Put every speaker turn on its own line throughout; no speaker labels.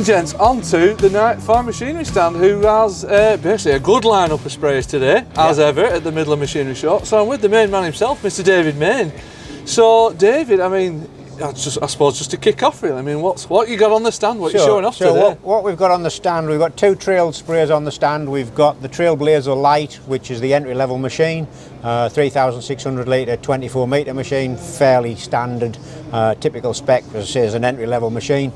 gents, onto the Newark Farm Machinery stand, who has basically a good lineup of sprayers today, as ever, at the Midlands Machinery Show. So I'm with the main man himself, Mr. David Main. So, David, I mean, I suppose just to kick off, really. I mean, what you got on the stand? What you're showing off today?
What we've got on the stand, we've got two trail sprayers on the stand. We've got the Trailblazer Lite, which is the entry-level machine, 3,600 litre, 24 metre machine, fairly standard, typical spec, as I say, as an entry-level machine.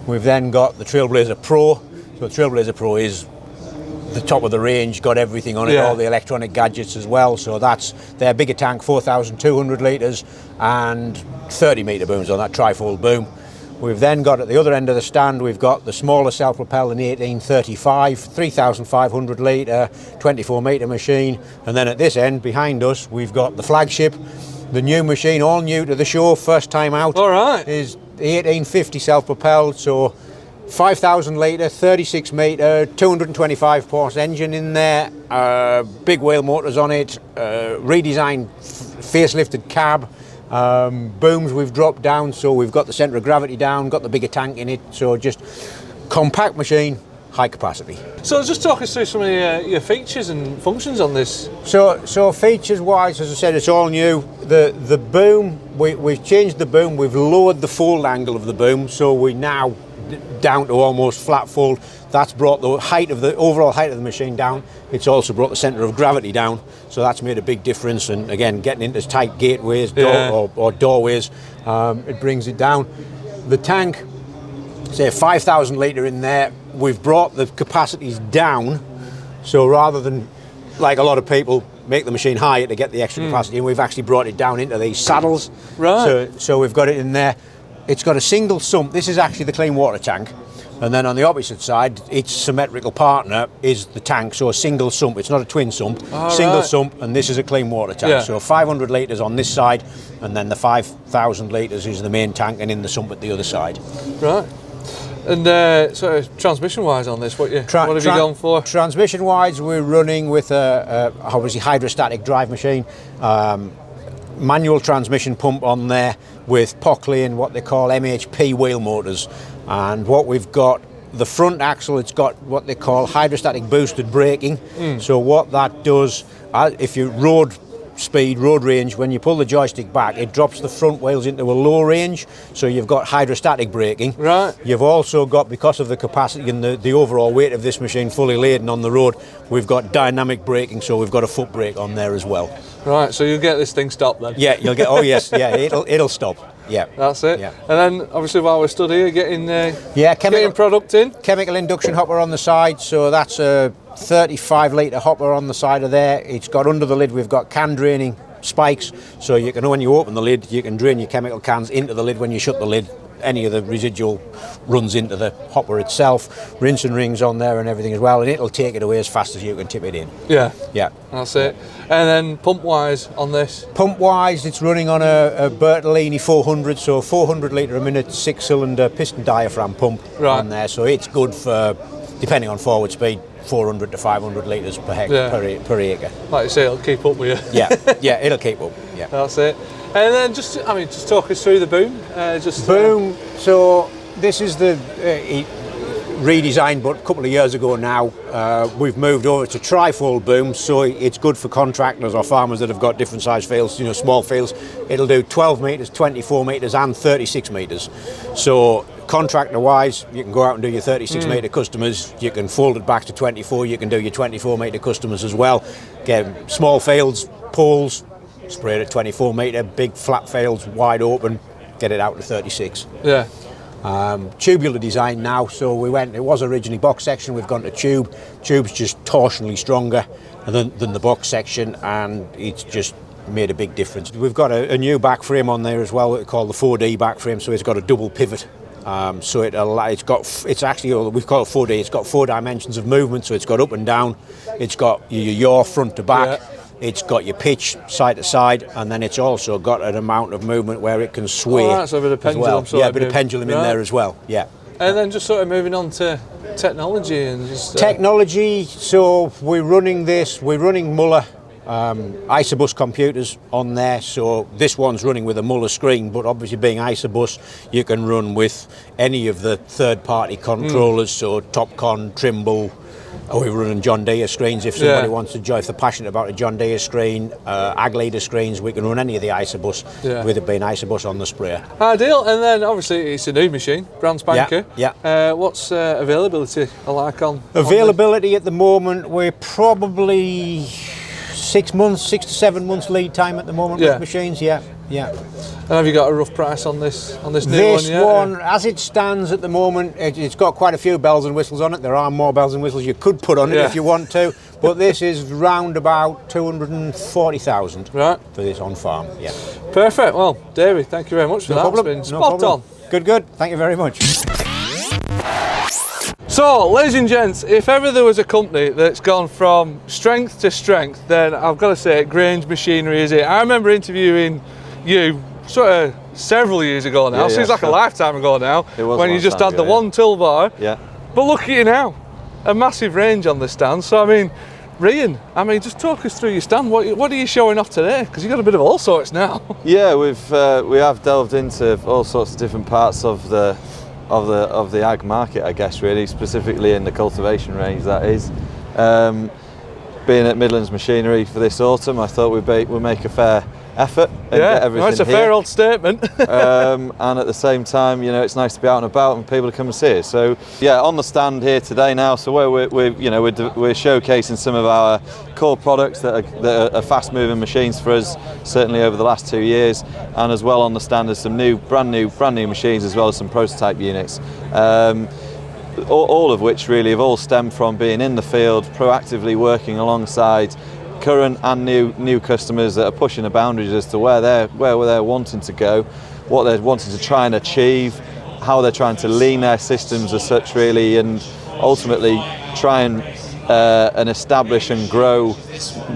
We've then got the Trailblazer Pro. So the Trailblazer Pro is the top of the range, got everything on it, all the electronic gadgets as well. So that's their bigger tank, 4,200 litres and 30 metre booms on that trifold boom. We've then got at the other end of the stand, we've got the smaller self-propelled in 1835, 3,500 litre, 24 metre machine. And then at this end, behind us, we've got the flagship, the new machine, all new to the show, first time out.
All right.
Is the 1850 self-propelled, so 5,000 litre, 36 metre, 225 horse engine in there, big wheel motors on it, redesigned facelifted cab, booms we've dropped down, so we've got the centre of gravity down, got the bigger tank in it, so just compact machine, high capacity.
So just talk us through some of your features and functions on this.
So features wise, as I said, it's all new. The boom, we've changed the boom, we've lowered the fold angle of the boom, so we now down to almost flat fold. That's brought the height of the overall height of the machine down. It's also brought the centre of gravity down, so that's made a big difference. And again, getting into tight gateways or doorways, it brings it down. The tank, say 5,000 litre in there, we've brought the capacities down, so rather than like a lot of people make the machine higher to get the extra capacity, and we've actually brought it down into these saddles.
Right.
So we've got it in there. It's got a single sump. This is actually the clean water tank. And then on the opposite side, its symmetrical partner is the tank, so a single sump. It's not a twin sump, single sump, and this is a clean water tank.
Yeah.
So 500 litres on this side, and then the 5,000 litres is the main tank, and in the sump at the other side.
Right. And so transmission-wise on this, what have you gone for?
Transmission-wise, we're running with a obviously hydrostatic drive machine, manual transmission pump on there with Pockley and what they call MHP wheel motors. And what we've got, the front axle, it's got what they call hydrostatic boosted braking. So what that does, if you road range, when you pull the joystick back, it drops the front wheels into a low range, so you've got hydrostatic braking.
Right.
You've also got, because of the capacity and the overall weight of this machine fully laden on the road, we've got dynamic braking, so we've got a foot brake on there as well.
Right, so you'll get this thing stopped then?
Yeah, you'll get, oh yes, yeah, it'll stop. Yeah.
That's it.
Yeah.
And then obviously while we're stood here, getting product in.
Chemical induction hopper on the side, so that's a 35 litre hopper on the side of there. It's got under the lid, we've got can draining spikes, so you can, when you open the lid, you can drain your chemical cans into the lid. When you shut the lid, any of the residual runs into the hopper itself. Rinse and rings on there and everything as well, and it'll take it away as fast as you can tip it in.
Yeah.
Yeah.
That's it. And then pump wise on this?
Pump wise, it's running on a Bertolini 400, so 400 litre a minute, 6-cylinder piston diaphragm pump on there, so it's good for, depending on forward speed, 400 to 500 litres per acre.
Like you say, it'll keep up with you.
yeah, it'll keep up. Yeah.
That's it. And then just talk us through the boom.
Boom. So this is the redesigned, but a couple of years ago now, we've moved over to trifold boom, so it's good for contractors or farmers that have got different size fields, small fields. It'll do 12 metres, 24 metres and 36 metres. So contractor wise, you can go out and do your 36 metre customers, you can fold it back to 24, you can do your 24 metre customers as well. Get small fields, poles, spray it at 24 metre, big flat fields, wide open, get it out to 36.
Yeah.
Tubular design now, so it was originally box section, we've gone to tube. Tube's just torsionally stronger than the box section, and it's just made a big difference. We've got a new back frame on there as well, called the 4D back frame, so it's got a double pivot. So it's actually, we call it 4D, it's got 4 dimensions of movement, so it's got up and down, it's got your yaw front to back, it's got your pitch side to side, and then it's also got an amount of movement where it can sway.
Oh, so a bit of pendulum.
Yeah, a bit of pendulum in there as well. Yeah.
And then just sort of moving on to technology and just
technology. So we're running Muller Isobus computers on there, so this one's running with a Muller screen, but obviously being Isobus, you can run with any of the third-party controllers, so Topcon, Trimble, or we're running John Deere screens if somebody wants to join, if they're passionate about a John Deere screen, Ag Leader screens, we can run any of the Isobus with it being Isobus on the sprayer.
Ideal, and then obviously it's a new machine, brand spanker.
Yeah.
What's availability like on?
Availability at the moment, we're probably 6 to 7 months lead time at the moment with machines. Yeah.
And have you got a rough price on this new one yet?
This one, as it stands at the moment, it's got quite a few bells and whistles on it. There are more bells and whistles you could put on it if you want to, but this is round about 240,000 for this on farm. Yeah.
Perfect. Well, David, thank you very much for that.
Problem.
It's been spot on.
Good. Thank you very much.
So, ladies and gents, if ever there was a company that's gone from strength to strength, then I've got to say Grange Machinery is it. I remember interviewing you sort of several years ago now, seems like a lifetime ago now, when you just had the one toolbar.
Yeah.
But look at you now, a massive range on the stand. So I mean, Rian, just talk us through your stand. What are you showing off today? Because you've got a bit of all sorts now.
Yeah, we have delved into all sorts of different parts of the ag market, I guess, really, specifically in the cultivation range. That is, being at Midlands Machinery for this autumn, I thought we'd make a fair effort and get everything
that's a fair old statement.
And at the same time, it's nice to be out and about and people to come and see us. So yeah, on the stand here today now, so where we're showcasing some of our core products that are fast moving machines for us, certainly over the last 2 years, and as well on the stand there's some brand new machines, as well as some prototype units. All of which really have all stemmed from being in the field, proactively working alongside current and new customers that are pushing the boundaries as to where they're wanting to go, what they're wanting to try and achieve, how they're trying to lean their systems as such, really, and ultimately try and establish and grow,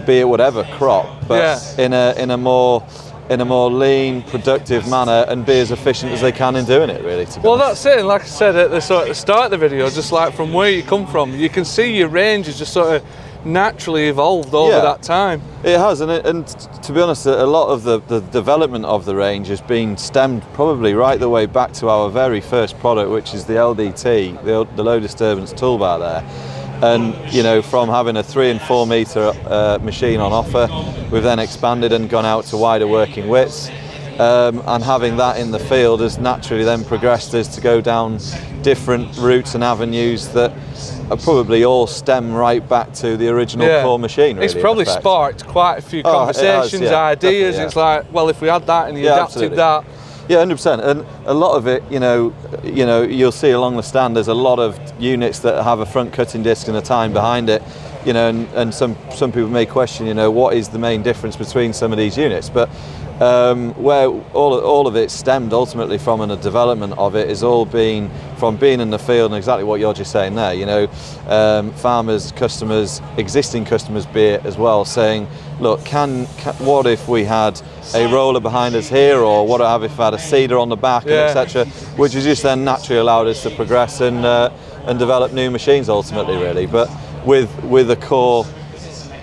be it whatever crop, but in a more lean, productive manner, and be as efficient as they can in doing it, really.
Well, that's it. And like I said at the start of the video, just like from where you come from, you can see your range is just sort of naturally evolved over that time.
It has, and to be honest, a lot of the development of the range has been stemmed probably right the way back to our very first product, which is the LDT, the low disturbance toolbar there. And from having a 3 and 4 metre machine on offer, we've then expanded and gone out to wider working widths. And having that in the field has naturally then progressed us to go down different routes and avenues that are probably all stem right back to the original core machine, really.
It's probably sparked quite a few conversations, ideas. It's like, well, if we had that and you adapted that.
Yeah, 100%. And a lot of it, you'll see along the stand, there's a lot of units that have a front cutting disc and a time behind it. And some people may question, what is the main difference between some of these units? But where all of it stemmed ultimately from, and the development of it is all been from being in the field, and exactly what you're just saying there. Farmers, customers, existing customers be it as well, saying, look, what if we had a roller behind us here, or what if we had a seeder on the back, and etc., which has just then naturally allowed us to progress and develop new machines ultimately, really. But with a core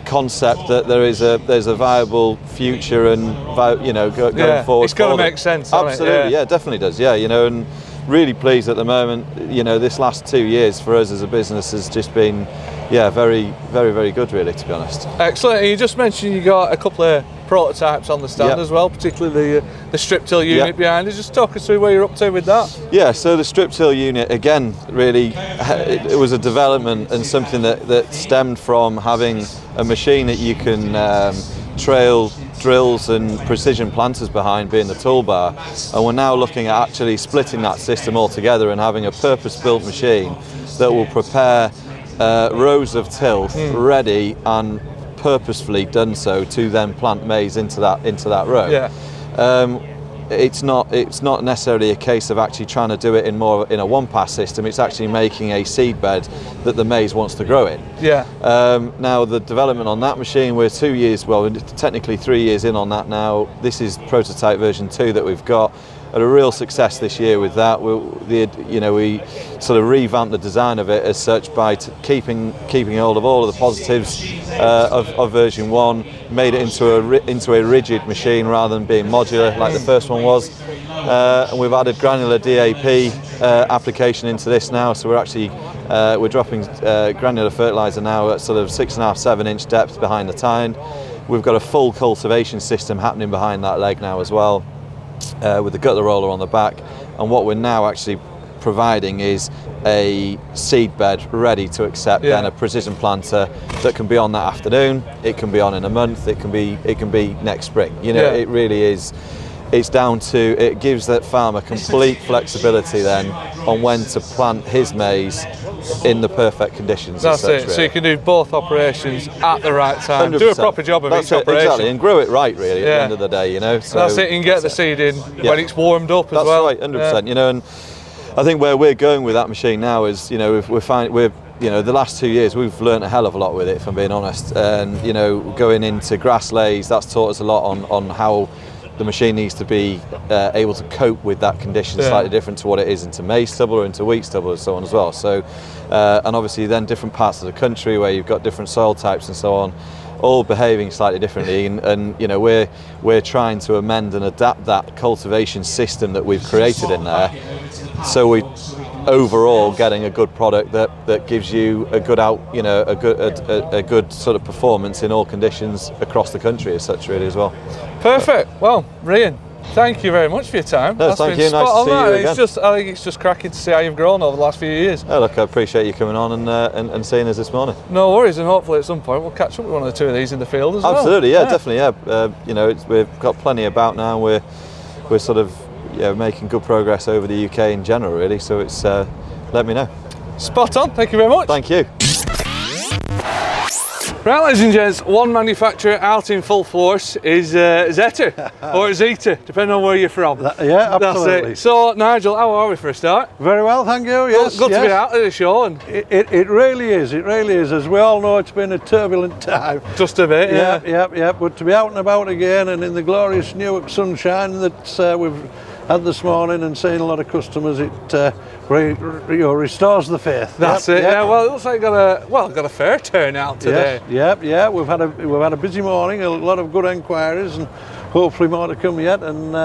concept that there's a viable future and going forward.
It's got to make sense.
Absolutely, yeah, definitely does. Yeah, and really pleased at the moment. This last 2 years for us as a business has just been, very, very, very good, really, to be honest.
Excellent. And you just mentioned you got a couple of prototypes on the stand as well, particularly the strip till unit behind us. Just talk us through where you're up to with that. Yeah,
so the strip till unit, again, really, it was a development and something that stemmed from having a machine that you can trail drills and precision planters behind, being the toolbar, and we're now looking at actually splitting that system all together and having a purpose-built machine that will prepare rows of tilth ready and purposefully done so to then plant maize into that row. It's not necessarily a case of actually trying to do it in a one-pass system. It's actually making a seed bed that the maize wants to grow in. Now the development on that machine, we're technically 3 years in on that now. This is prototype version 2 that we've got. a real success this year with that. We sort of revamped the design of it as such by keeping hold of all of the positives of version 1, made it into a rigid machine rather than being modular like the first one was. And we've added granular DAP application into this now, so we're dropping granular fertiliser now at sort of 6.5–7 inch depth behind the tine. We've got a full cultivation system happening behind that leg now as well, with the gutter roller on the back. And what we're now actually providing is a seed bed ready to accept then a precision planter that can be on that afternoon, it can be on in a month, it can be next spring. It really is. It's down to, it gives that farmer complete flexibility then on when to plant his maize in the perfect conditions.
That's it. So you can do both operations at the right time.
100%.
Do a proper job of each operation.
Exactly, and grow it right really at the end of the day. So
that's it. You can get the seed in when it's warmed up as well.
That's right, 100%. And I think where we're going with that machine now is, the last 2 years we've learned a hell of a lot with it, if I'm being honest. And going into grass lays, that's taught us a lot on how the machine needs to be able to cope with that condition slightly different to what it is into maize stubble or into wheat stubble and so on as well. So, and obviously then different parts of the country where you've got different soil types and so on, all behaving slightly differently. And we're trying to amend and adapt that cultivation system that we've created in there, so we overall getting a good product that gives you a good a good sort of performance in all conditions across the country as such really as well.
Perfect. Well, Ryan, thank you very much for your time.
No, thank you. Nice to see you again.
I think it's just cracking to see how you've grown over the last few years.
Oh, look, I appreciate you coming on and seeing us this morning.
No worries, and hopefully at some point we'll catch up with one or two of these in the field as well.
Absolutely, definitely. We've got plenty about now. We're sort of making good progress over the UK in general, really. So it's let me know.
Spot on. Thank you very much.
Thank you.
Right, ladies and gents, one manufacturer out in full force is Zetor, or Zetor, depending on where you're from.
Yeah, absolutely.
That's it. So, Nigel, how are we for a start?
Very well, thank you. Yes,
good to be out at the show. And
it really is. It really is. As we all know, it's been a turbulent time.
Just a bit, yeah.
Yeah. But to be out and about again, and in the glorious Newark sunshine that we've had this morning, and seeing a lot of customers, it restores the faith.
That's it. Yeah. Well, it looks like got a fair turnout today.
Yeah. We've had a busy morning, a lot of good enquiries, and hopefully more to come yet. And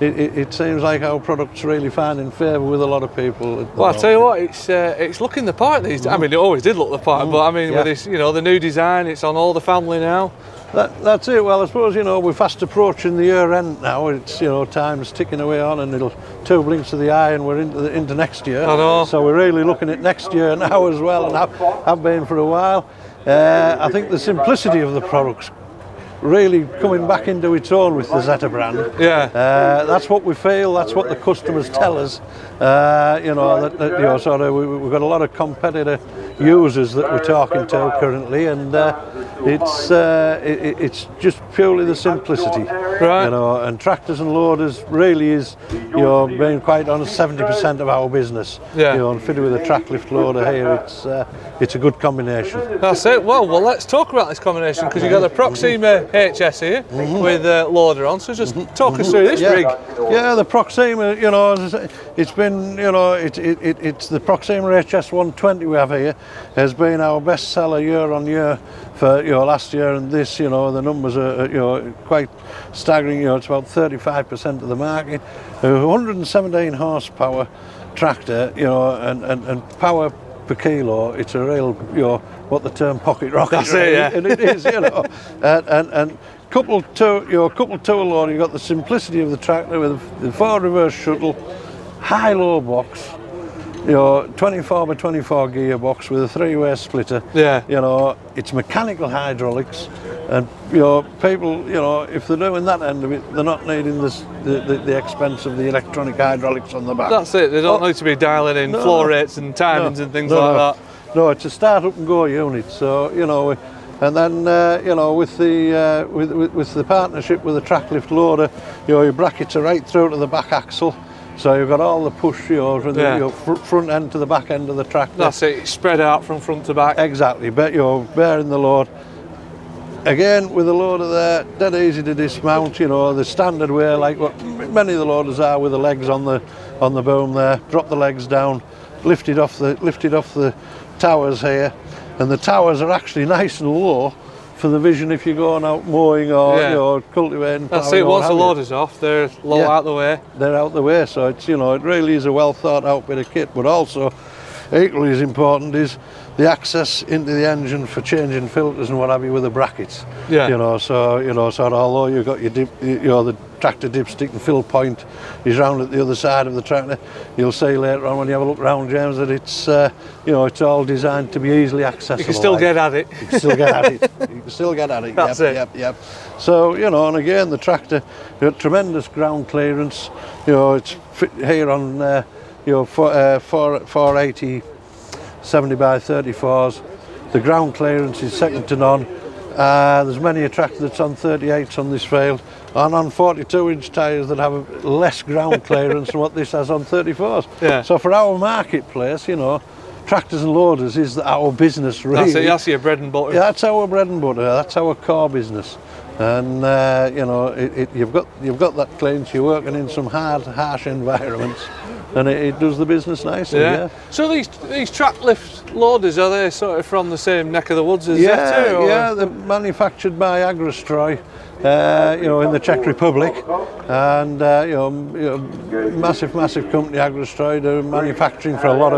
it seems like our product's really finding favour with a lot of people.
Well, I tell you what, it's looking the part these days. I mean, it always did look the part, but I mean, with this, the new design, it's on all the family now.
That's it. Well, I suppose we're fast approaching the year end now. It's time's ticking away on, and it'll 2 blinks of the eye, and we're into next year.
I know.
So we're really looking at next year now as well, and have been for a while. I think the simplicity of the products really coming back into its own with the Zetor brand.
Yeah.
That's what we feel. That's what the customers tell us. We've got a lot of competitor users that we're talking to currently, and it's just purely the simplicity.
Right.
And tractors and loaders really is, being quite honest, 70% of our business.
Yeah.
And fitted with a track lift loader here, it's a good combination.
That's it. Well, let's talk about this combination, because you've got the Proxima HS here with loader on. So just talk us through this rig.
Yeah, the Proxima. It's been, it's the Proxima HS 120 we have here has been our best seller year on year for last year and this. The numbers are quite staggering. It's about 35% of the market. 117 horsepower tractor. And power per kilo. It's a real what the term pocket rocket.
That's it, yeah.
And it is. And coupled to tool load, you've got the simplicity of the tractor with the 4 reverse shuttle, high-low box, 24 by 24 gearbox with a 3-way splitter.
Yeah.
It's mechanical hydraulics, and people, if they're doing that end of it, they're not needing the expense of the electronic hydraulics on the back.
That's it. They don't need to be dialing in flow rates and timings and things like that.
No, it's a start up and go unit. So and then with the partnership with the track lift loader, your brackets are right through to the back axle. So you've got all the push, from the front end to the back end of the tractor.
That's it. It's spread out from front to back.
Exactly. But you're bearing the load. again, with a loader there, dead easy to dismount, you know, the standard way, like what many of the loaders are, with the legs on the boom there. Drop the legs down, lifted off the towers here, and the towers are actually nice and low for the vision if you're going out mowing or you know, cultivating.
That's it. Once the loader's off, they're low out the way.
They're out the way, so it's, you know, it really is a well thought out bit of kit. But also, equally as important is the access into the engine for changing filters and what have you with the brackets.
Yeah.
You know, so although you've got your the tractor dipstick and fill point is round at the other side of the tractor, you'll see later on when you have a look round, James, that it's you know, it's all designed to be easily accessible.
You can still get at it.
You can still get at it. You can still get at it.
That's it.
Yep. So, you know, and again, the tractor, got tremendous ground clearance. You know, it's here on you know, 480 70 by 34s. The ground clearance is second to none. There's many a tractor that's on 38s on this field, and on 42-inch tyres that have less ground clearance than what this has on 34s.
Yeah.
So for our marketplace, you know, tractors and loaders is our business, really.
That's it. That's your bread and butter.
Yeah, that's our bread and butter. That's our core business. And you know, you've got that clearance. You're working in some harsh environments, and it does the business nicely. Yeah.
So these track lift loaders, are they sort of from the same neck of the woods as Zetor? Or?
Yeah, they're manufactured by Agri-Weld, you know, in the Czech Republic, and you know, massive company Agri-Weld are manufacturing for a lot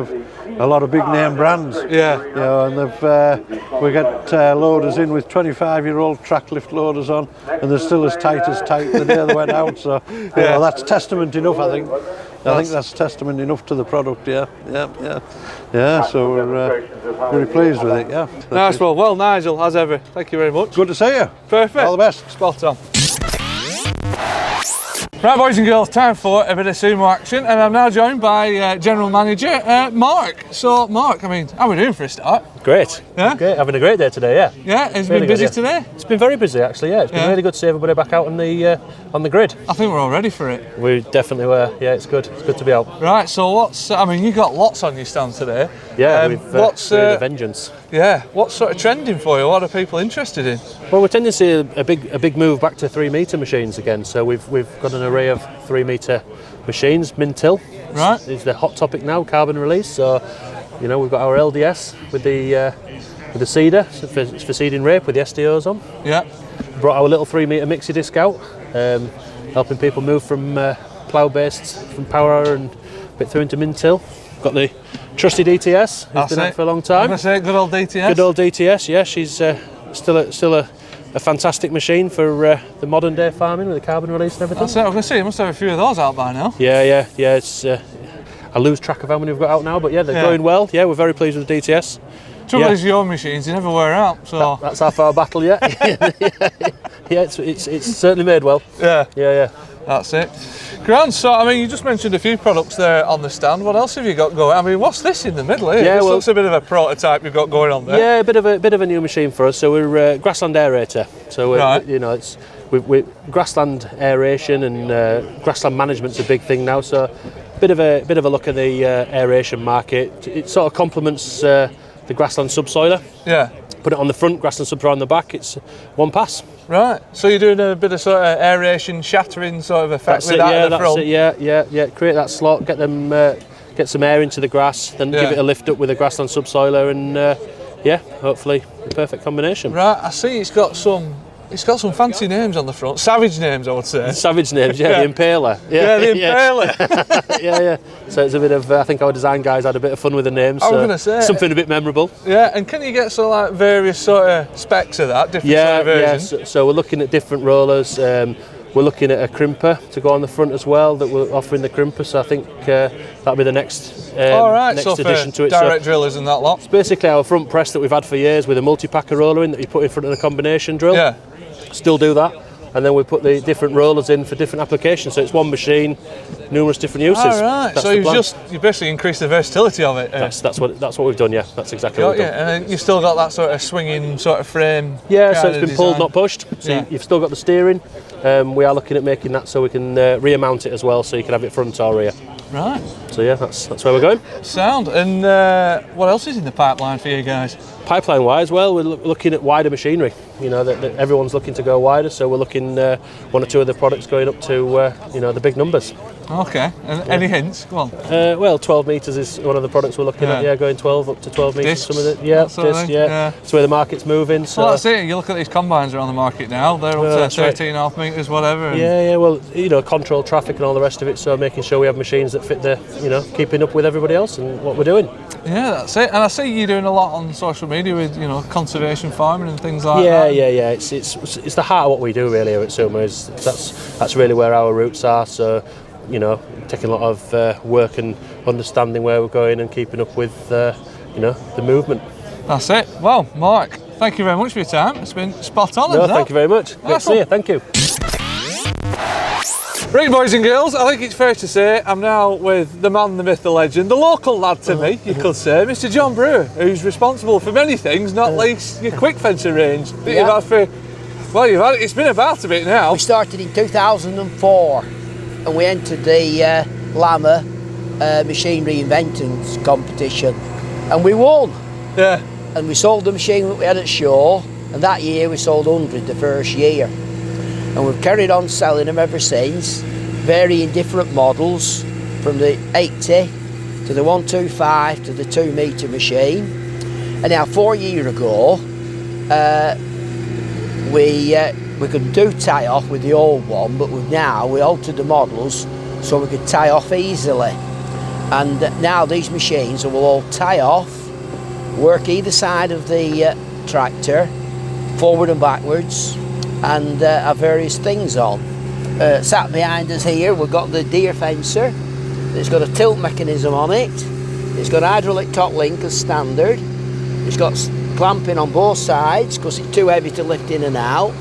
of big name brands.
Yeah.
You know, and they've we get loaders in with 25-year-old track lift loaders on, and they're still as tight the day they went out. So you know, that's testament enough, I think. I think that's testament enough to the product. Yeah. So we're very pleased with it. Yeah.
Nice one. Well, Nigel, as ever, thank you very much.
Good to see you.
Perfect.
All the best.
Spot on. Right, boys and girls, time for a bit of Sumo action, and I'm now joined by General Manager Mark. So, Mark, I mean, how are we doing for a start?
Great.
Yeah?
Great. Having a great day today, yeah.
Yeah, it's
Really
been busy
good, yeah.
today?
It's been very busy, actually, yeah. It's been really good to see everybody back out on the grid.
I think we're all ready for it.
We definitely were, yeah, it's good. It's good to be out.
Right, so I mean, you got lots on your stand today.
Yeah, we're in a vengeance.
Yeah, what's sort of trending for you? What are people interested in?
Well, we're tending to see a big move back to 3-metre machines again. So we've got an array of 3-metre machines. Min-till
right.
is the hot topic now, carbon release. So, you know, we've got our LDS with the seeder for seeding rape with the SDOs on.
Yeah.
Brought our little 3-metre mixie disc out, helping people move from plough-based, from power and a bit through into min-till. Got the trusted ETS, who's been out for a long time.
I'm going to say good old DTS.
Good old DTS, yeah. She's still a fantastic machine for the modern day farming with the carbon release and everything.
That's it. I'm going to say you must have a few of those out by now.
Yeah. It's I lose track of how many we've got out now, but yeah, they're going well. Yeah, we're very pleased with the DTS.
Trouble is your machines, you never wear out. So
that's half our battle, yeah. Yeah, it's certainly made well. Yeah.
That's it. Grand. So, I mean, you just mentioned a few products there on the stand. What else have you got going? I mean, what's this in the middle here?
Yeah,
this looks a bit of a prototype you've got going on there.
Yeah, a bit of a new machine for us. So we're grassland aerator. So you know, it's we grassland aeration and grassland management's a big thing now. So bit of a look at the aeration market. It sort of complements the grassland subsoiler.
Yeah.
Put it on the front, grassland subsoiler on the back. It's one pass.
Right, so you're doing a bit of sort of aeration, shattering sort of effect with that at the front?
Yeah. Create that slot, get them, get some air into the grass, then give it a lift up with a grassland subsoiler, and hopefully the perfect combination.
Right, I see it's got some fancy names on the front, savage names I would say.
Savage names, yeah. The Impaler.
Yeah, the Impaler.
Yeah. So it's a bit of, I think our design guys had a bit of fun with the names.
I was going to say.
Something a bit memorable.
Yeah, and can you get sort of like various sort of specs of that, different sort of versions?
Yeah, so we're looking at different rollers. We're looking at a crimper to go on the front as well, that we're offering the crimper, so I think that'll be the next addition to it.
Direct drillers and that lot.
It's basically our front press that we've had for years with a multi-packer roller in that you put in front of the combination drill.
Yeah.
Still do that, and then we put the different rollers in for different applications, so it's one machine, numerous different uses.
All right, so you basically increased the versatility of it.
That's what we've done, yeah. That's exactly what we've done.
And then you've still got that sort of swinging sort of frame.
Yeah, so it's been pulled, not pushed. So you've still got the steering. We are looking at making that so we can rear mount it as well, so you can have it front or rear.
Right.
So yeah, that's where we're going.
Sound. And what else is in the pipeline for you guys?
Pipeline wise, well, we're looking at wider machinery. You know, that everyone's looking to go wider, so we're looking one or two of the products going up to you know, the big numbers.
Okay. And any hints? Go on.
Well, 12 metres is one of the products we're looking at. Yeah, going 12 up to 12 metres.
Discs,
Some of it. Yeah,
that sort of
discs,
thing?
yeah.
Yeah.
That's where the market's moving. So
Well, that's it. You look at these combines that are on the market now. They're up to 13.5 metres, whatever. And
yeah. Well, you know, control traffic and all the rest of it. So making sure we have machines that fit the, you know, keeping up with everybody else and what we're doing.
Yeah, that's it. And I see you doing a lot on social media with, you know, conservation farming and things like that.
Yeah. It's the heart of what we do really here at Sumo. That's really where our roots are. So, you know, taking a lot of work and understanding where we're going and keeping up with, you know, the movement.
That's it. Well, Mark, thank you very much for your time. It's been spot on.
No, thank you very much. Great to see you. Thank you.
Right, boys and girls, I think it's fair to say I'm now with the man, the myth, the legend, the local lad to me, you could say, Mr. John Brewer, who's responsible for many things, not least your Quickfencer range that you've had for, well, it's been about a bit now.
We started in 2004 and we entered the Lama Machinery Inventions competition and we won.
Yeah.
And we sold the machine that we had at show, and that year we sold 100 the first year. And we've carried on selling them ever since, varying different models from the 80 to the 125 to the 2 metre machine. And now 4 years ago, we could do tie off with the old one, but we altered the models so we could tie off easily. And now these machines will all tie off, work either side of the tractor, forward and backwards, and have various things on. Sat behind us here, we've got the deer fencer. It's got a tilt mechanism on it. It's got hydraulic top link as standard. It's got clamping on both sides because it's too heavy to lift in and out.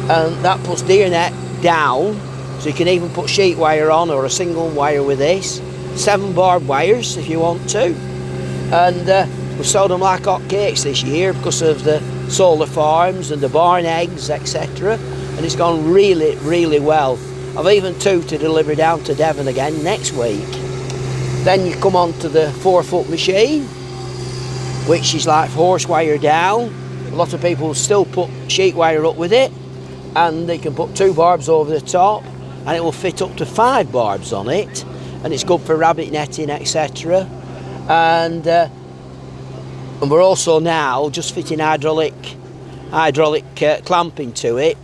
And that puts deer net down, so you can even put sheet wire on or a single wire with this. 7 barbed wires if you want to. And we've sold them like hotcakes this year because of the solar farms and the barn eggs, etc. And it's gone really, really well. I've even two to deliver down to Devon again next week. Then you come on to the 4-foot machine, which is like horse wire down. A lot of people still put sheet wire up with it, and they can put 2 barbs over the top, and it will fit up to 5 barbs on it, and it's good for rabbit netting, etc. And we're also now just fitting hydraulic clamping to it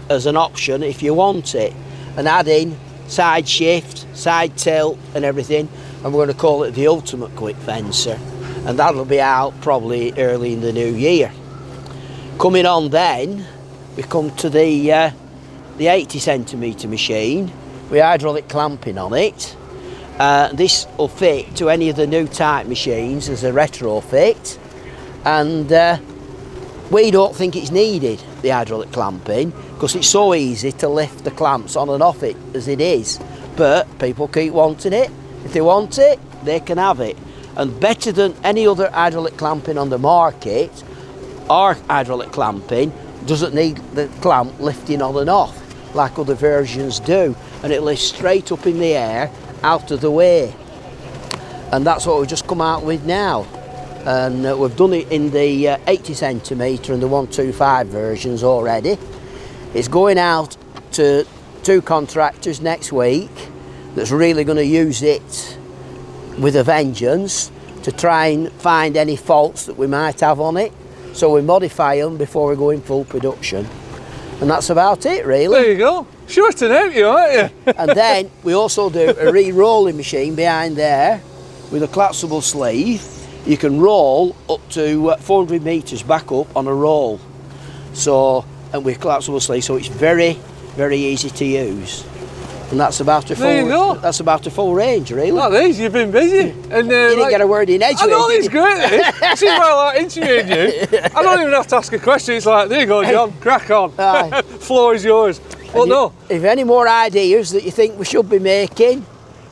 as an option if you want it, and adding side shift, side tilt and everything, and we're going to call it the ultimate Quickfencer, and that'll be out probably early in the new year. Coming on then, we come to the 80 centimetre machine with hydraulic clamping on it. This will fit to any of the new type machines as a retrofit, and we don't think it's needed, the hydraulic clamping, because it's so easy to lift the clamps on and off it as it is, but people keep wanting it. If they want it, they can have it. And better than any other hydraulic clamping on the market, our hydraulic clamping doesn't need the clamp lifting on and off like other versions do, and it lifts straight up in the air out of the way. And that's what we've just come out with now. And we've done it in the 80 centimetre and the 125 versions already. It's going out to 2 contractors next week that's really going to use it with a vengeance to try and find any faults that we might have on it. So we modify them before we go in full production. And that's about it really.
There you go. Sure to know you, aren't you?
And then we also do a re-rolling machine behind there with a collapsible sleeve. You can roll up to 400 metres back up on a roll. So, and with collapsible sleeve, so it's very, very easy to use. And that's about a full.
There you go.
That's about a full range, really.
That is. You've been busy, and
you didn't get a word in edgeways.
I know
did
it's
you?
great. This is why I like interviewing you. I don't even have to ask a question. It's like, there you go, John. Crack on.
Aye.
Floor is yours. Well, no.
If any more ideas that you think we should be making,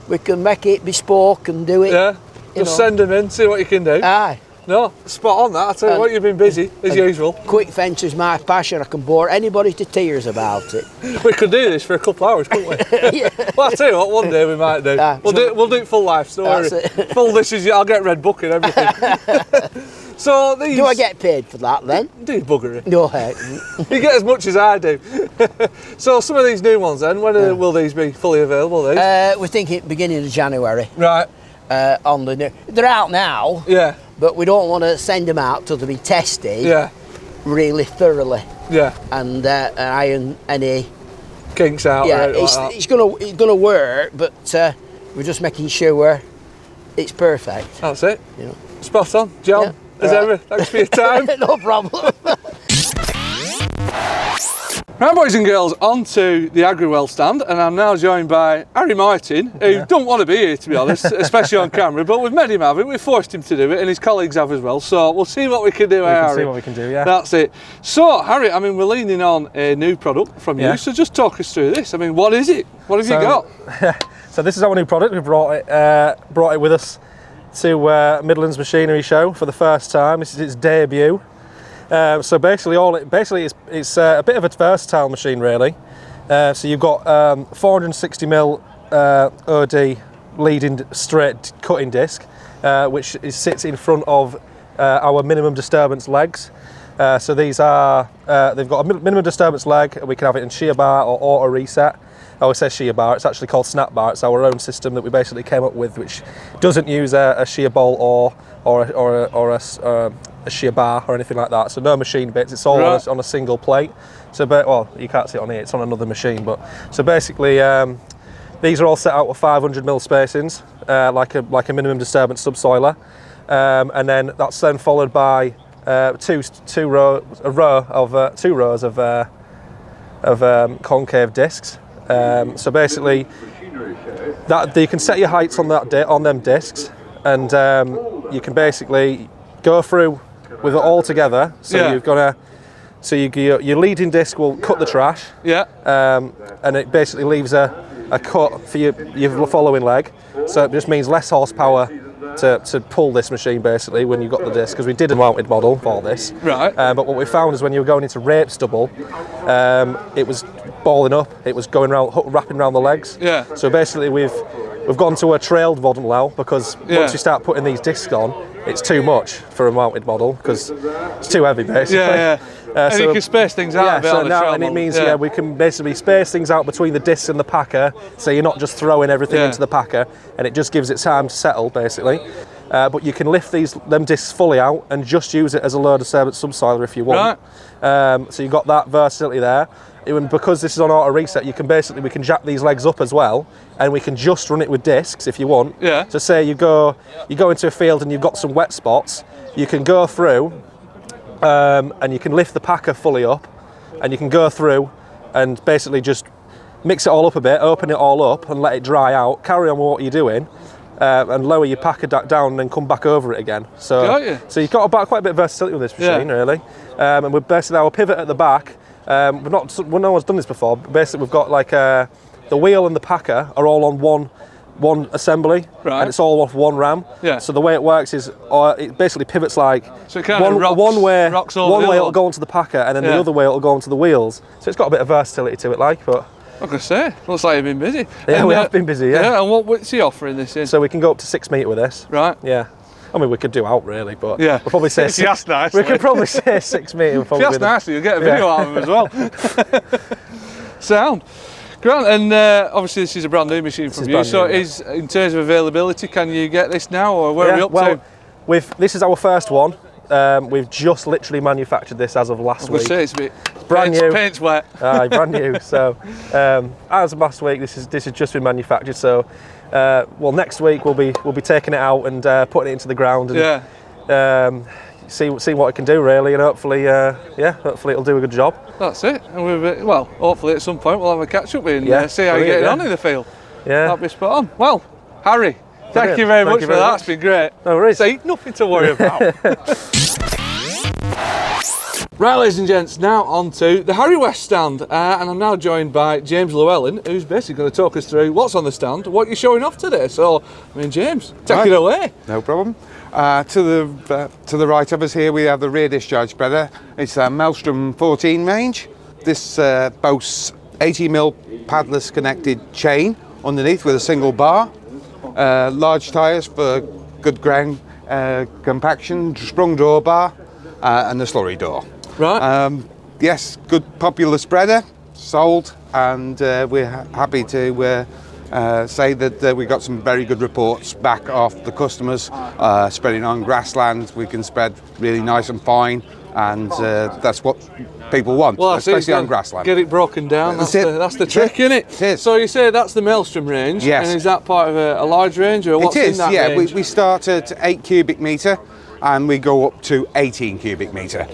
we can make it bespoke and do it.
Yeah. Just send them in. See what you can do.
Aye.
No, spot on that. I tell you what, you've been busy as usual.
Quickfencer's my passion. I can bore anybody to tears about it.
We could do this for a couple of hours, couldn't we?
Yeah.
Well, I'll tell you what, one day we might do. We'll do it full life, don't worry. Full dishes, I'll get red book and everything. So these...
Do I get paid for that then?
Do buggery.
No, heck.
You get as much as I do. So some of these new ones then, when will these be fully available, these?
We're thinking beginning of January.
Right.
On the new... They're out now.
Yeah.
But we don't want to send them out till they've been tested really thoroughly.
Yeah.
And iron any
kinks out.
Yeah,
right,
it's gonna work, but we're just making sure it's perfect.
That's it.
You know.
Spot on, John. As ever, thanks for your time.
No problem.
Right, boys and girls, on to the Agri-Weld stand, and I'm now joined by Harry Martin, who don't want to be here, to be honest, especially on camera, but we've made him have it, we've forced him to do it, and his colleagues have as well, so we'll see what we can do, Harry.
See what we can do, yeah.
That's it. So, Harry, I mean, we're leaning on a new product from you, so just talk us through this. I mean, what is it? What have you got?
So this is our new product. We brought it with us to Midlands Machinery Show for the first time. This is its debut. So basically, it's a bit of a versatile machine, really. So you've got 460mm OD leading straight cutting disc, which sits in front of our minimum disturbance legs. So these are they've got a minimum disturbance leg. We can have it in shear bar or auto reset. I always say shear bar. It's actually called snap bar. It's our own system that we basically came up with, which doesn't use a shear bolt or a shear bar or anything like that. So no machine bits. It's all on a single plate. So, well, you can't see it on here. It's on another machine. But so basically, these are all set out with 500mm spacings, like a minimum disturbance subsoiler, and then that's then followed by two rows of concave discs. So basically, you can set your heights on them discs, and you can basically go through with it all together. So you've got your leading disc will cut the trash. Yeah. And it basically leaves a cut for your following leg. So it just means less horsepower to pull this machine basically when you've got the disc, because we did a mounted model for this. Right. But what we found is when you were going into rape stubble, it was balling up. It was going around, wrapping around the legs. Yeah. So basically we've gone to a trailed model now, because once you start putting these discs on, it's too much for a mounted model because it's too heavy basically. Yeah.
And so you can space things out a bit on the trail model.
It means we can basically space things out between the discs and the packer, so you're not just throwing everything into the packer, and it just gives it time to settle basically. But you can lift them discs fully out and just use it as a low disturbance subsoiler if you want. Right. So you've got that versatility there. And because this is on auto reset, we can jack these legs up as well, and we can just run it with discs if you want. Yeah. So say you go into a field and you've got some wet spots, you can go through, and you can lift the packer fully up, and you can go through and basically just mix it all up a bit, open it all up and let it dry out, carry on with what you're doing, and lower your packer down and then come back over it again. So you've got quite a bit of versatility with this machine, really. And we're basically our pivot at the back. No one's done this before. Basically, we've got like the wheel and the packer are all on one assembly, and it's all off one ram. Yeah. So the way it works is it basically pivots like one way it'll go onto the packer, and then the other way it'll go onto the wheels. So it's got a bit of versatility to it, but.
I can say, looks like you've been busy.
Yeah, we have been busy. Yeah.
And what's he offering this in?
So we can go up to 6 metre with this. Right. Yeah. I mean, we could do out really, but we'll probably say
if you ask nicely.
We could probably say 6 metre.
If you ask nicely, you'll get a video out of him as well. Sound. Grant, and obviously this is a brand new machine from you, so in terms of availability, can you get this now, or where are we up to?
This is our first one. We've just literally manufactured this as of last week.
Say it's a bit
brand new.
Paint's wet.
Brand new. So as of last week, this has just been manufactured. So next week we'll be taking it out and putting it into the ground and see what it can do really, and hopefully it'll do a good job.
That's it. And hopefully at some point we'll have a catch up and see how you're getting on in the field. Yeah, that'll be spot on. Well, Harry, thank you very much for that. It's been great.
No worries.
See, nothing to worry about. Right, ladies and gents, now on to the Harry West stand, and I'm now joined by James Llewellyn, who's basically going to talk us through what's on the stand, what you're showing off today. So, I mean, James, take it away.
No problem. To the right of us here, we have the rear discharge spreader. It's a Maelstrom 14 range. This boasts 80mm padless connected chain underneath with a single bar, large tyres for good ground compaction, sprung drawbar, and the slurry door.
Right.
Yes, good popular spreader, sold, and we're happy to say that we got some very good reports back off the customers. Spreading on grassland, we can spread really nice and fine, and that's what people want,
well,
especially on grassland.
Get it broken down, that's the trick, isn't it?
It is.
So you say that's the Maelstrom range,
yes.
And is that part of a large range, or what's in that range?
We start at 8 cubic metre and we go up to 18 cubic metre.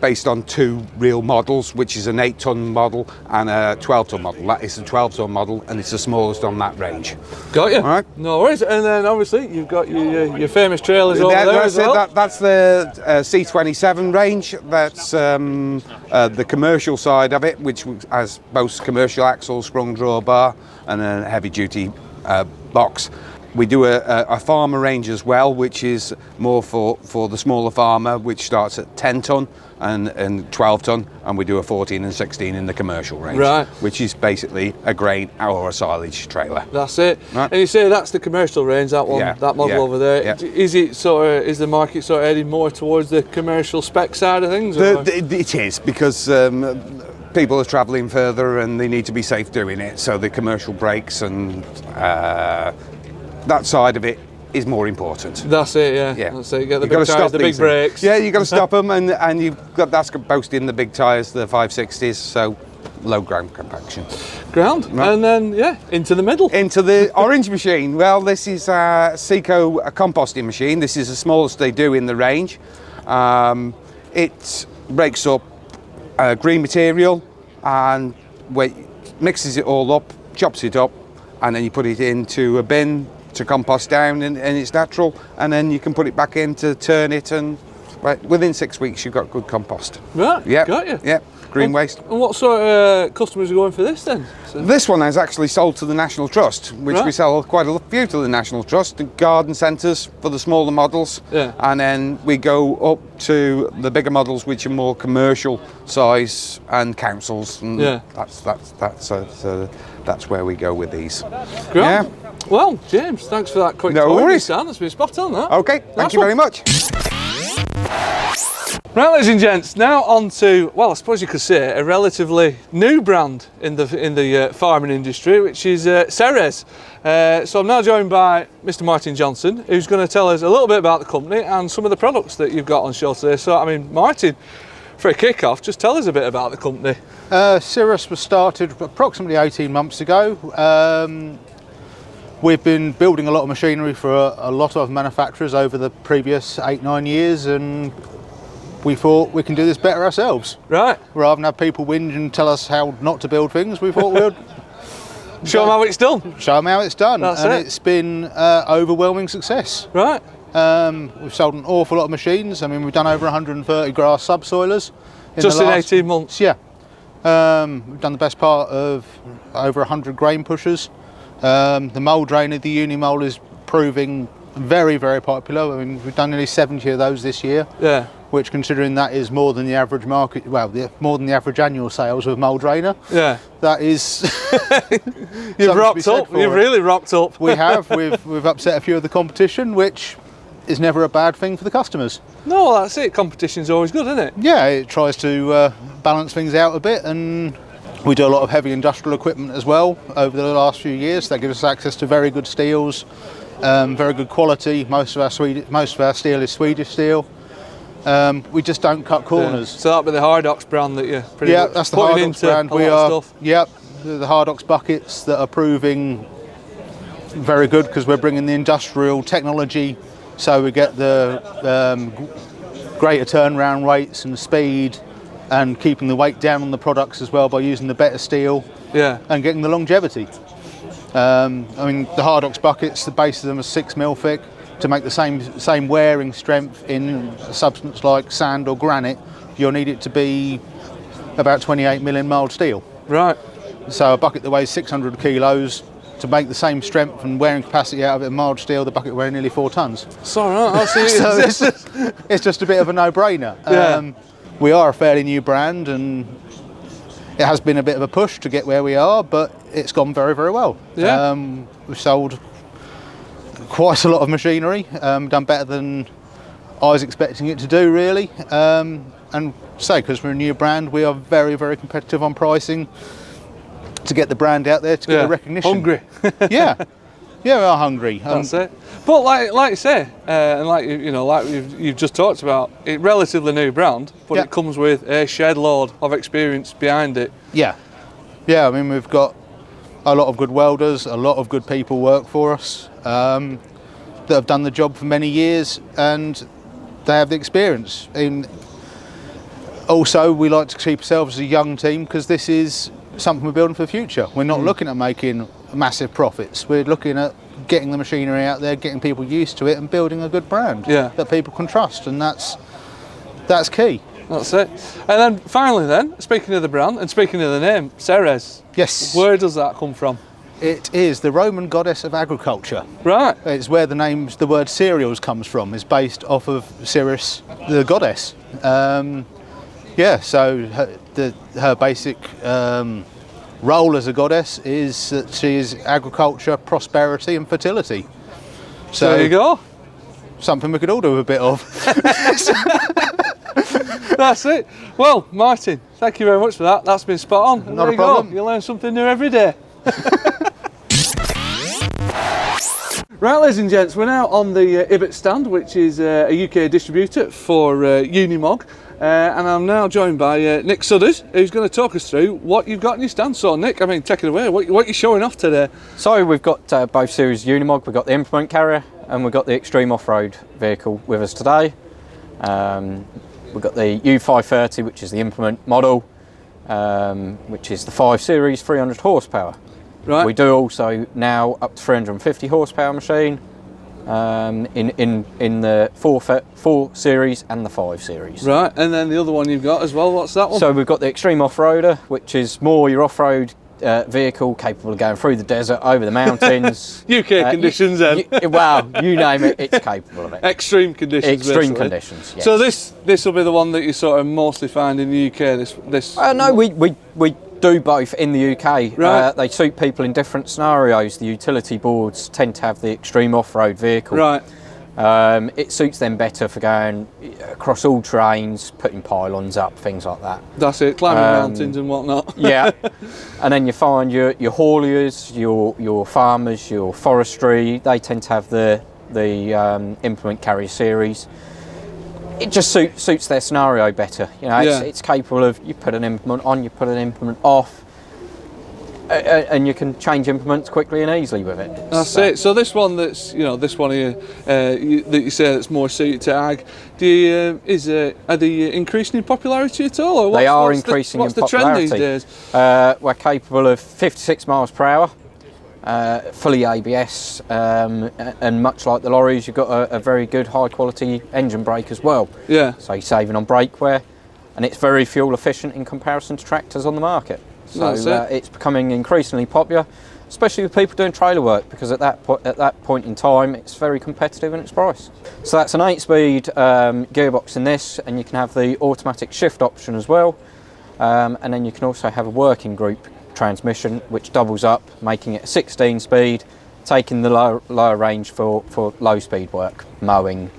Based on two real models, which is an 8-ton model and a 12-ton model. That is a 12-ton model, and it's the smallest on that range.
Got you.
All right.
No worries. And then obviously you've got your famous trailers over there as well.
That's the C27 range. That's the commercial side of it, which has both commercial axle, sprung drawbar, and a heavy-duty box. We do a farmer range as well, which is more for the smaller farmer, which starts at 10 tonne and 12 tonne, and we do a 14 and 16 in the commercial range,
right,
which is basically a grain or a silage trailer.
That's it.
Right.
And you say that's the commercial range, that one, that model over there.
Yeah.
Is the market sort of heading more towards the commercial spec side of things?
It is, because people are travelling further and they need to be safe doing it, so the commercial brakes and that side of it is more important.
That's it, yeah. That's it. You get the
You've
big tyres, the big brakes.
Yeah, you've got to stop them, and you've got that's boasting the big tyres, the 560s, so low ground compaction.
Ground, right. And then into the middle.
Into the orange machine. Well, this is a Seco composting machine. This is the smallest they do in the range. It breaks up green material and mixes it all up, chops it up, and then you put it into a bin to compost down, and it's natural, and then you can put it back in to turn it, and within 6 weeks you've got good compost.
Right,
yeah,
got you.
Yeah, green waste.
And what sort of customers are going for this then? So
this one is actually sold to the National Trust, which we sell quite a few to the National Trust, the garden centres for the smaller models, and then we go up to the bigger models, which are more commercial size, and councils, and that's where we go with these.
Great.
Yeah.
Well, James, thanks for that quick
No
tour.
worries.
That's been spot on, that.
Okay, thank you very much.
Right, ladies and gents, now on to, well, I suppose you could say, a relatively new brand in the farming industry, which is Ceres. So I'm now joined by Mr. Martin Johnson, who's going to tell us a little bit about the company and some of the products that you've got on show today. So, I mean, Martin, for a kick-off, just tell us a bit about the company.
Ceres was started approximately 18 months ago. We've been building a lot of machinery for a lot of manufacturers over the previous 8-9 years, and we thought we can do this better ourselves.
Right.
Rather than have people whinge and tell us how not to build things, we thought we'd
show them how it's done.
Show them how it's done.
That's
and
it.
It's been overwhelming success.
Right.
We've sold an awful lot of machines. I mean, we've done over 130 grass subsoilers.
Just in 18 months?
Yeah. We've done the best part of over 100 grain pushers. The mould drainer, the Unimog, is proving very, very popular. I mean, we've done nearly 70 of those this year.
Yeah.
Which, considering that is more than the average market, more than the average annual sales of mould drainer.
Yeah.
That is.
You've rocked up. You've really rocked up.
We have. We've upset a few of the competition, which is never a bad thing for the customers.
No, that's it. Competition's always good, isn't it?
Yeah, it tries to balance things out a bit, and we do a lot of heavy industrial equipment as well over the last few years. That gives us access to very good steels, very good quality. Most of our steel is Swedish steel. We just don't cut corners.
So that'd be the Hardox brand that you're pretty much
that's the
putting
Hardox
into
brand.
a lot of stuff.
Yep, the Hardox buckets that are proving very good because we're bringing the industrial technology, so we get the greater turnaround rates and speed, and keeping the weight down on the products as well by using the better steel.
Yeah.
And getting the longevity. I mean, the Hardox buckets, the base of them are 6mm thick. To make the same wearing strength in a substance like sand or granite, you'll need it to be about 28 million mild steel.
Right.
So a bucket that weighs 600 kilos, to make the same strength and wearing capacity out of it in mild steel, the bucket weighs nearly 4 tonnes.
It's all right. I'll see.
So it's just a bit of a no-brainer.
Yeah.
We are a fairly new brand, and it has been a bit of a push to get where we are, but it's gone very, very well.
Yeah.
We've sold quite a lot of machinery, done better than I was expecting it to do, really. And say, because we're a new brand, we are very, very competitive on pricing to get the brand out there, to get the recognition.
Hungry.
Yeah, we are hungry.
That's it. But like you say, and like you've just talked about, it's relatively new brand, but it comes with a shed load of experience behind it.
Yeah. I mean, we've got a lot of good welders, a lot of good people work for us that have done the job for many years, and they have the experience. Also, we like to keep ourselves as a young team, because this is something we're building for the future. We're not looking at making massive profits. We're looking at getting the machinery out there, getting people used to it, and building a good brand that people can trust, and that's key.
That's it. And then finally, speaking of the brand and speaking of the name, Ceres.
Yes.
Where does that come from?
It is the Roman goddess of agriculture.
Right.
It's where the word cereals comes from. It's based off of Ceres, the goddess. So her basic role as a goddess is that she is agriculture, prosperity and fertility. So
there you go.
Something we could all do a bit of.
That's it. Well, Martin, thank you very much for that. That's been spot on. And
Not
there
a
you
problem.
go. You learn something new every day. Right, ladies and gents, we're now on the Ibbet stand, which is a UK distributor for Unimog. And I'm now joined by Nick Sudders, who's going to talk us through what you've got in your stand. So, Nick, take it away. What are you showing off today?
So, we've got both series Unimog. We've got the implement carrier, and we've got the extreme off-road vehicle with us today. We've got the U530, which is the implement model, which is the 5 Series 300 horsepower.
Right.
We do also now up to 350 horsepower machine in the 4 Series and the 5 Series.
Right, and then the other one you've got as well, what's that one?
So we've got the extreme off-roader, which is more your off-road vehicle, capable of going through the desert, over the mountains.
UK conditions then.
Well, you name it, it's capable of it.
Extreme conditions.
Extreme
basically.
Conditions, yes.
So this will be the one that you sort of mostly find in the UK.
No, we do both in the UK.
Right.
They suit people in different scenarios. The utility boards tend to have the extreme off-road vehicle.
Right.
It suits them better for going across all terrains, putting pylons up, things like that.
That's it, climbing mountains and whatnot.
Yeah. And then you find your hauliers, your farmers, your forestry, they tend to have the implement carrier series. It just suits their scenario better. It's capable of, you put an implement on, you put an implement off, and you can change implements quickly and easily with it.
That's it. So this one that's this one here that you say that's more suited to ag. Are they increasing in popularity at all? Or
they are increasing in popularity.
What's the trend these days?
We're capable of 56 miles per hour. Fully ABS, and much like the lorries, you've got a very good high quality engine brake as well.
Yeah.
So you're saving on brake wear, and it's very fuel efficient in comparison to tractors on the market. So it's becoming increasingly popular, especially with people doing trailer work, because at that point in time it's very competitive in its price. So that's an 8-speed gearbox in this, and you can have the automatic shift option as well, and then you can also have a working group transmission which doubles up, making it a 16-speed, taking the lower range for low speed work, mowing,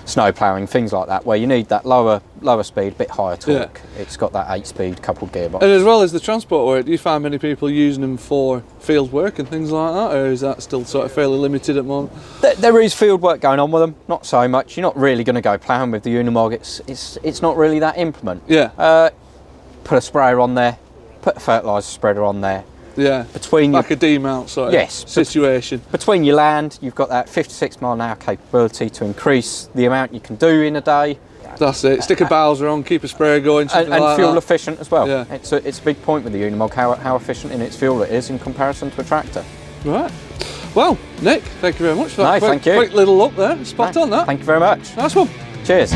snow ploughing, things like that, where you need that lower speed, a bit higher torque. Yeah. It's got that 8-speed coupled gearbox.
And as well as the transport work, do you find many people using them for field work and things like that, or is that still sort of fairly limited at the moment?
There is field work going on with them, not so much. You're not really going to go ploughing with the Unimog. It's not really that implement.
Yeah.
Put a sprayer on there, put a fertiliser spreader on there.
Yeah, like a demount sort of situation.
Between your land, you've got that 56 mile an hour capability to increase the amount you can do in a day.
That's it. Stick a Bowser on, keep a sprayer going,
and
like
fuel
that.
efficient as well.
Yeah.
It's a big point with the Unimog how efficient in its fuel it is in comparison to a tractor.
Right. Well, Nick, thank you very much for that.
Thank you.
Quick little look there. Spot on that.
Thank you very much.
Nice one.
Cheers.